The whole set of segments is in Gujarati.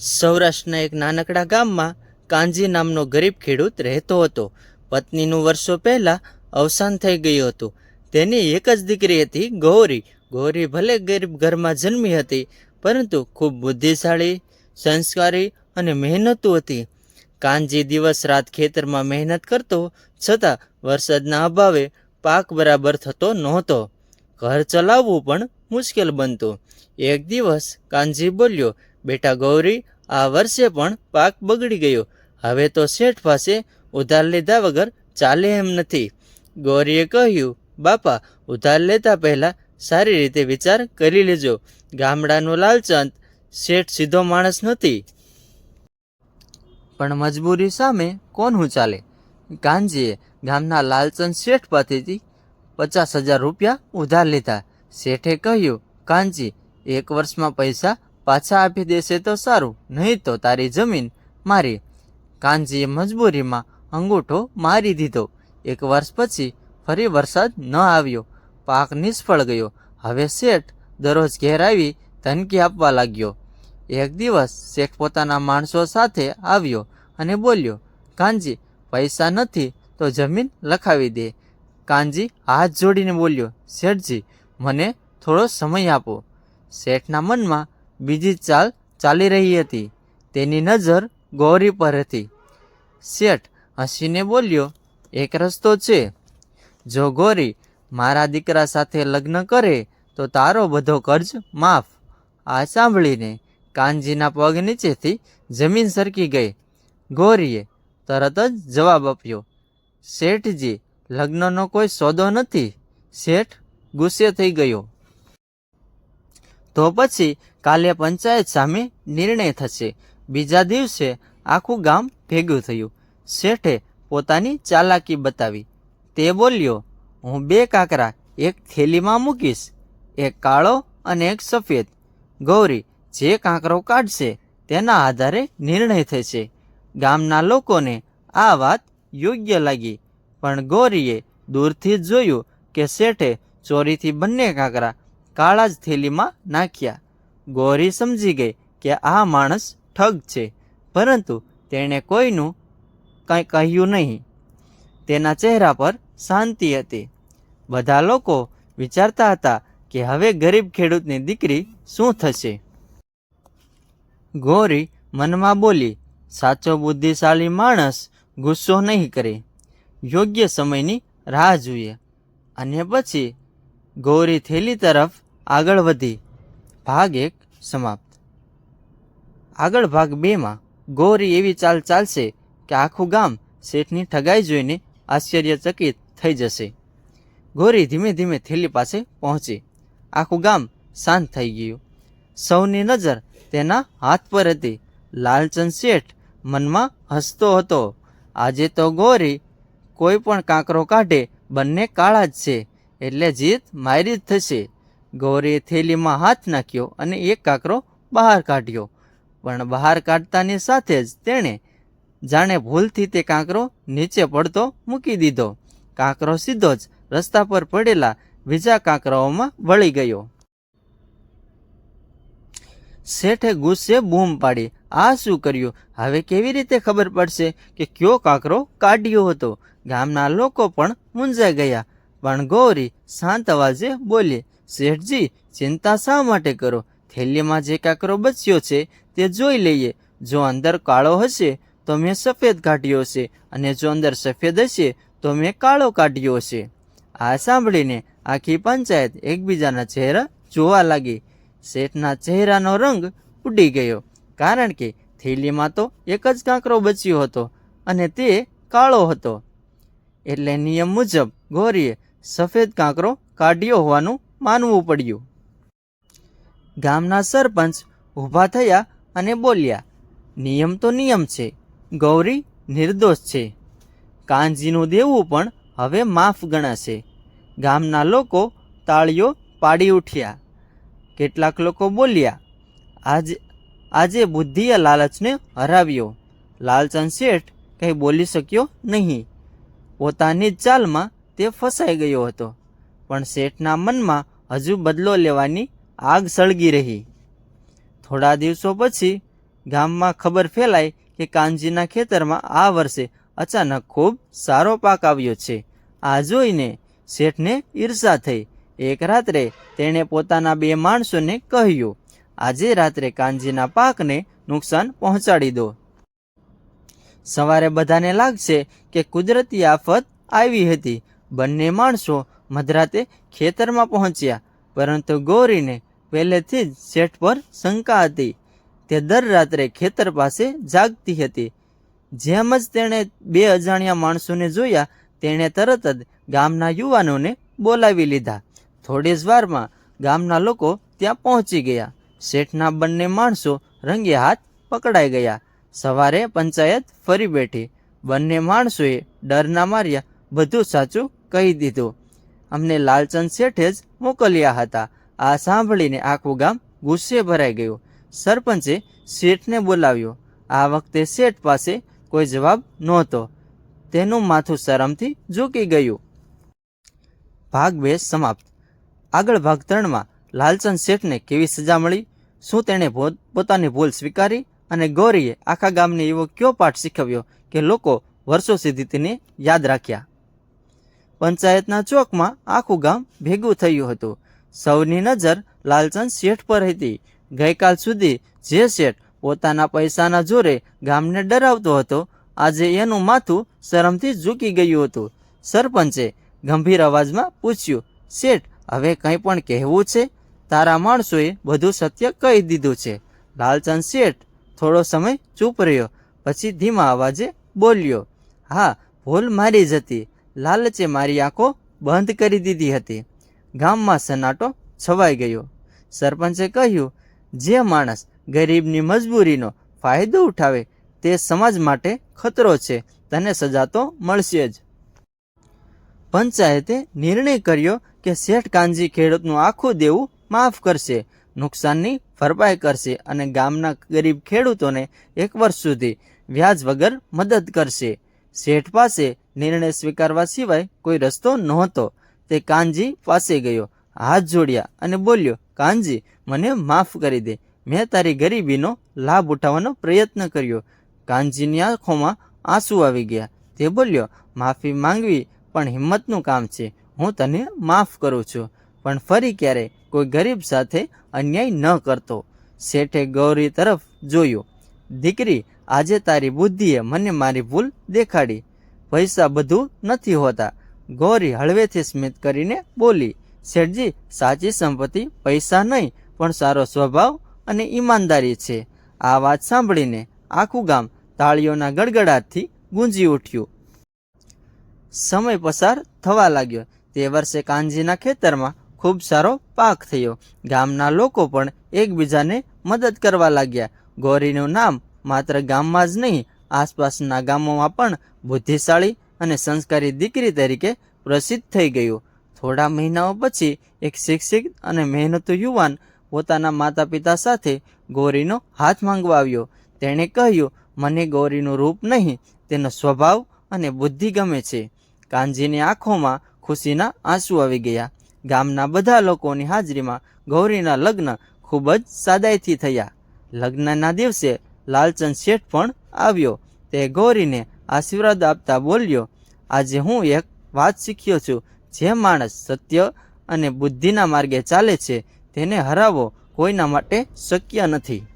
સૌરાષ્ટ્રના એક નાનકડા ગામમાં કાનજી નામનો ગરીબ ખેડૂત રહેતો હતો. પત્નીનું વર્ષો પહેલાં અવસાન થઈ ગયું હતું. તેની એક જ દીકરી હતી, ગૌરી. ગૌરી ભલે ગરીબ ઘરમાં જન્મી હતી, પરંતુ ખૂબ બુદ્ધિશાળી, સંસ્કારી અને મહેનતુ હતી. કાનજી દિવસ રાત ખેતરમાં મહેનત કરતો, છતાં વરસાદના અભાવે પાક બરાબર થતો નહોતો. ઘર ચલાવવું પણ મુશ્કેલ બનતું. એક દિવસ કાનજી બોલ્યો, બેટા ગૌરી, આ વર્ષે પણ પાક બગડી ગયો. હવે તો શેઠ પાસે ઉધાર લીધા વગર ચાલે એમ નથી. ગૌરીએ કહ્યું, બાપા, ઉધાર લેતા પહેલાં સારી રીતે વિચાર કરી લેજો. ગામડાનો લાલચંદ શેઠ સીધો માણસ નથી, પણ મજબૂરી સામે કોનું ચાલે. કાનજીએ ગામના લાલચંદ શેઠ પાસેથી 50,000 રૂપિયા ઉધાર લીધા. શેઠે કહ્યું, કાનજી, એક વર્ષમાં પૈસા પાછા આપી દેશે તો સારું, નહીં તો તારી જમીન મારી. કાનજીએ મજબૂરીમાં અંગૂઠો મારી દીધો. એક વર્ષ પછી ફરી વરસાદ ન આવ્યો. પાક નિષ્ફળ ગયો. હવે શેઠ દરરોજ ઘેર આવી ધમકી આપવા લાગ્યો. એક દિવસ શેઠ પોતાના માણસો સાથે આવ્યો અને બોલ્યો, કાનજી, પૈસા નથી તો જમીન લખાવી દે. કાનજી હાથ જોડીને બોલ્યો, શેઠજી, મને થોડો સમય આપો. શેઠના મનમાં બીજી ચાલ ચાલી રહી હતી. તેની નજર ગૌરી પર હતી. શેઠ હસીને બોલ્યો, એક રસ્તો છે. જો ગૌરી મારા દીકરા સાથે લગ્ન કરે તો તારો બધો કર્જ માફ. આ સાંભળીને કાનજીના પગ નીચેથી જમીન સરકી ગઈ. ગૌરીએ તરત જ જવાબ આપ્યો, શેઠજી, લગ્નનો કોઈ સોદો નથી. શેઠ ગુસ્સે થઈ ગયો. તો પછી કાલે પંચાયત સામે નિર્ણય થશે. બીજા દિવસે આખું ગામ ભેગું થયું. શેઠે પોતાની ચાલાકી બતાવી. તે બોલ્યો, હું 2 કાંકરા એક થેલીમાં મૂકીશ, એક કાળો અને એક સફેદ. ગૌરી જે કાંકરો કાઢશે તેના આધારે નિર્ણય થશે. ગામના લોકોને આ વાત યોગ્ય લાગી, પણ ગૌરીએ દૂરથી જ જોયું કે શેઠે ચોરીથી બંને કાંકરા કાળા જ થેલીમાં નાખ્યા. ગૌરી સમજી ગઈ કે આ માણસ ઠગ છે, પરંતુ તેણે કોઈનું કંઈ કહ્યું નહીં. તેના ચહેરા પર શાંતિ હતી. બધા લોકો વિચારતા હતા કે હવે ગરીબ ખેડૂતની દીકરી શું થશે. ગૌરી મનમાં બોલી, સાચો બુદ્ધિશાળી માણસ ગુસ્સો નહીં કરે, યોગ્ય સમયની રાહ જોઈએ. અને પછી ગૌરી થેલી તરફ આગળ વધી. ભાગ 1 સમાપ્ત. આગળ ભાગ 2માં ગૌરી એવી ચાલ ચાલશે કે આખું ગામ શેઠની ઠગાઈ જોઈને આશ્ચર્યચકિત થઈ જશે. ગૌરી ધીમે ધીમે થેલી પાસે પહોંચી. આખું ગામ શાંત થઈ ગયું. સૌની નજર તેના હાથ પર હતી. લાલચંદ શેઠ મનમાં હસતો હતો. આજે તો ગૌરી કોઈ પણ કાંકરો કાઢે બંને કાળા જ છે, એટલે જીત મારી જ થશે. ગૌરીએ થેલીમાં હાથ નાખ્યો અને એક કાંકરો બહાર કાઢ્યો. પણ બહાર કાઢતાની સાથે જ તેણે જાણે ભૂલથી તે કાંકરો નીચે પડતો મૂકી દીધો. કાંકરો સીધો જ રસ્તા પર પડેલા બીજા કાંકરાઓમાં વળી ગયો. શેઠે ગુસ્સે બૂમ પાડી, આ શું કર્યું? હવે કેવી રીતે ખબર પડશે કે કયો કાંકરો કાઢ્યો હતો? ગામના લોકો પણ મૂંઝાઈ ગયા. પણ ગૌરી શાંત અવાજે બોલી, શેઠજી, ચિંતા શા માટે કરો? થેલીમાં જે કાંકરો બચ્યો છે તે જોઈ લઈએ. જો અંદર કાળો હશે તો મેં સફેદ કાઢ્યો હશે, અને જો અંદર સફેદ હશે તો મેં કાળો કાઢ્યો હશે. આ સાંભળીને આખી પંચાયત એકબીજાના ચહેરા જોવા લાગી. શેઠના ચહેરાનો રંગ ઉડી ગયો, કારણ કે થેલીમાં તો એક જ કાંકરો બચ્યો હતો અને તે કાળો હતો. એટલે નિયમ મુજબ ગૌરીએ સફેદ કાંકરો કાઢ્યો હોવાનું માનવું પડ્યું. ગામના સરપંચ ઊભા થયા અને બોલ્યા, નિયમ તો નિયમ છે. ગૌરી નિર્દોષ છે. કાનજીનું દેવું પણ હવે માફ ગણાશે. ગામના લોકો તાળીઓ પાડી ઉઠ્યા. કેટલાક લોકો બોલ્યા, આજે બુદ્ધિએ લાલચને હરાવ્યો. લાલચંદ શેઠ કંઈ બોલી શક્યો નહીં. પોતાની જ ચાલમાં તે ફસાઈ ગયો હતો. પણ શેઠના મનમાં હજુ બદલો લેવાની આગ સળગી રહી. થોડા દિવસો પછી ગામમાં ખબર ફેલાઈ કે કાનજીના ખેતરમાં આ વર્ષે અચાનક ખૂબ સારો પાક આવ્યો છે. આ જોઈને શેઠને ઈર્ષા થઈ. એક રાત્રે તેણે પોતાના 2 માણસોને કહ્યું, આજે રાત્રે કાનજીના પાકને નુકસાન પહોંચાડી દો. સવારે બધાને લાગશે કે કુદરતી આફત આવી હતી. બંને માણસો મધરાતે ખેતરમાં પહોંચ્યા, પરંતુ ગૌરીને પહેલેથી જ શેઠ પર શંકા હતી. તે દર રાત્રે ખેતર પાસે જાગતી હતી. જેમ જ તેણે 2 અજાણ્યા માણસોને જોયા, તેણે તરત જ ગામના યુવાનોને બોલાવી લીધા. થોડી જ વારમાં ગામના લોકો ત્યાં પહોંચી ગયા. શેઠના બંને માણસો રંગે હાથ પકડાઈ ગયા. સવારે પંચાયત ફરી બેઠી. બંને માણસોએ ડરના માર્યા બધું સાચું કહી દીધું. અમને લાલચંદ શેઠે જ મોકલ્યા હતા. આ સાંભળીને આખું ગામ ગુસ્સે ભરાઈ ગયું. સરપંચે શેઠને બોલાવ્યો. આ વખતે શેઠ પાસે કોઈ જવાબ નહોતો. તેનું માથું શરમથી ઝૂકી ગયું. ભાગ 2 સમાપ્ત. આગળ ભાગ 3માં લાલચંદ શેઠને કેવી સજા મળી, શું તેણે પોતાની ભૂલ સ્વીકારી અને ગૌરીએ આખા ગામને એવો કયો પાઠ શીખવ્યો કે લોકો વર્ષો સુધી તેને યાદ રાખ્યા. પંચાયતના ચોકમાં આખું ગામ ભેગું થયું હતું. સૌની નજર લાલચંદ શેઠ પર હતી. ગઈકાલ સુધી જે શેઠ પોતાના પૈસાના જોરે ગામને ડરાવતો હતો, આજે એનું માથું શરમથી ઝૂકી ગયું હતું. સરપંચે ગંભીર અવાજમાં પૂછ્યું, શેઠ, હવે કંઈ પણ કહેવું છે? તારા માણસોએ બધું સત્ય કહી દીધું છે. લાલચંદ શેઠ થોડો સમય ચૂપ રહ્યો, પછી ધીમા અવાજે બોલ્યો, હા, ભૂલ મારી જ હતી. લાલચે મારી આંખો બંધ કરી દીધી હતી. ગામમાં સન્નાટો છવાઈ ગયો. સરપંચે કહ્યું, જે માણસ ગરીબની મજબૂરીનો ફાયદો ઉઠાવે તે સમાજ માટે ખતરો છે. તને સજા તો મળશે જ. પંચાયતે નિર્ણય કર્યો કે શેઠ કાનજી ખેડૂતનું આખું દેવું માફ કરશે, નુકસાનની ભરપાઈ કરશે અને ગામના ગરીબ ખેડૂતોને 1 વર્ષ સુધી વ્યાજ વગર મદદ કરશે. શેઠ પાસે નિર્ણય સ્વીકારવા સિવાય કોઈ રસ્તો નહોતો. તે કાનજી પાસે ગયો, હાથ જોડ્યા અને બોલ્યો, કાનજી, મને માફ કરી દે. મેં તારી ગરીબીનો લાભ ઉઠાવવાનો પ્રયત્ન કર્યો. કાનજીની આંખોમાં આંસુ આવી ગયા. તે બોલ્યો, માફી માંગવી પણ હિંમતનું કામ છે. હું તને માફ કરું છું, પણ ફરી ક્યારેય કોઈ ગરીબ સાથે અન્યાય ન કરતો. શેઠે ગૌરી તરફ જોયું. દીકરી, આજે તારી બુદ્ધિએ મને મારી ભૂલ દેખાડી. પૈસા બધું નથી હોતા. ગૌરી હળવેથી સ્મિત કરીને બોલી, શેઠજી, સાચી સંપત્તિ પૈસા નહીં પણ સારો સ્વભાવ અને ઈમાનદારી છે. આ વાત સાંભળીને આખું ગામ તાળીઓના ગડગડાટથી ગુંજી ઉઠ્યું. સમય પસાર થવા લાગ્યો. તે વર્ષે કાનજીના ખેતરમાં ખૂબ સારો પાક થયો. ગામના લોકો પણ એકબીજાને મદદ કરવા લાગ્યા. ગૌરીનું નામ માત્ર ગામમાં જ નહીં, આસપાસના ગામોમાં પણ બુદ્ધિશાળી અને સંસ્કારી દીકરી તરીકે પ્રસિદ્ધ થઈ ગયું. થોડા મહિનાઓ પછી એક શિક્ષિત અને મહેનતુ યુવાન પોતાના માતા પિતા સાથે ગૌરીનો હાથ માંગવા આવ્યો. તેણે કહ્યું, મને ગૌરીનું રૂપ નહીં, તેનો સ્વભાવ અને બુદ્ધિ ગમે છે. કાનજીની આંખોમાં ખુશીના આંસુ આવી ગયા. ગામના બધા લોકોની હાજરીમાં ગૌરીના લગ્ન ખૂબ જ સાદાઈથી થયા. લગ્નના દિવસે લાલચંદ શેઠ પણ આવ્યો. તે ગૌરીને આશીર્વાદ આપતા બોલ્યો, આજે હું એક વાત શીખ્યો છું. જે માણસ સત્ય અને બુદ્ધિના માર્ગે ચાલે છે તેને હરાવવો કોઈના માટે શક્ય નથી.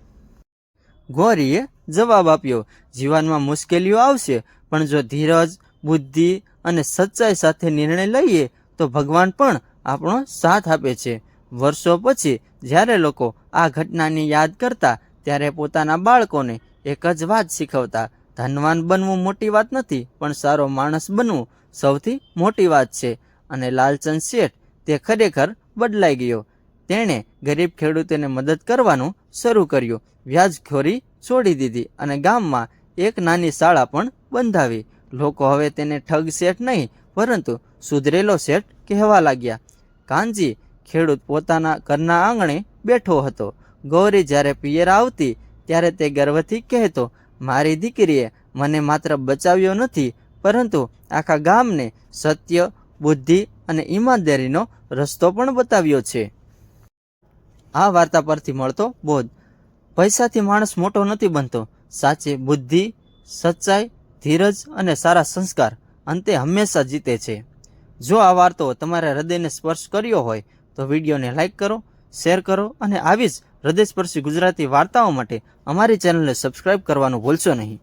ગૌરીએ જવાબ આપ્યો, જીવનમાં મુશ્કેલીઓ આવશે, પણ જો ધીરજ, બુદ્ધિ અને સચ્ચાઈ સાથે નિર્ણય લઈએ તો ભગવાન પણ આપણો સાથ આપે છે. વર્ષો પછી જ્યારે લોકો આ ઘટનાની યાદ કરતા ત્યારે પોતાના બાળકોને એક જ વાત શીખવતા, ધનવાન બનવું મોટી વાત નથી, પણ સારો માણસ બનવું સૌથી મોટી વાત છે. અને લાલચંદ શેઠ તે ખરેખર બદલાઈ ગયો. તેણે ગરીબ ખેડૂતોને મદદ કરવાનું શરૂ કર્યું, વ્યાજખોરી છોડી દીધી અને ગામમાં એક નાની શાળા પણ બંધાવી. લોકો હવે તેને ઠગ શેઠ નહીં પરંતુ સુધરેલો શેઠ કહેવા લાગ્યા. કાનજી ખેડૂત પોતાના ઘરના આંગણે બેઠો હતો. ગૌરી જ્યારે પિયર આવતી ત્યારે તે ગર્વથી કહેતો, મારી દીકરીએ મને માત્ર બચાવ્યો નથી પરંતુ આખા ગામને સત્ય, બુદ્ધિ અને ઈમાનદારીનો રસ્તો પણ બતાવ્યો છે. આ વાર્તા પરથી મળતો બોધ, પૈસાથી માણસ મોટો નથી બનતો. સાચી બુદ્ધિ, સચ્ચાઈ, ધીરજ અને સારા સંસ્કાર અંતે હંમેશા જીતે છે. જો આ વાર્તો તમારા હૃદયને સ્પર્શ કર્યો હોય તો વિડીયોને લાઇક કરો, શેર કરો અને આવી જ હૃદયસ્પર્શી ગુજરાતી વાર્તાઓ માટે અમારી ચેનલને સબસ્ક્રાઇબ કરવાનું ભૂલશો નહીં.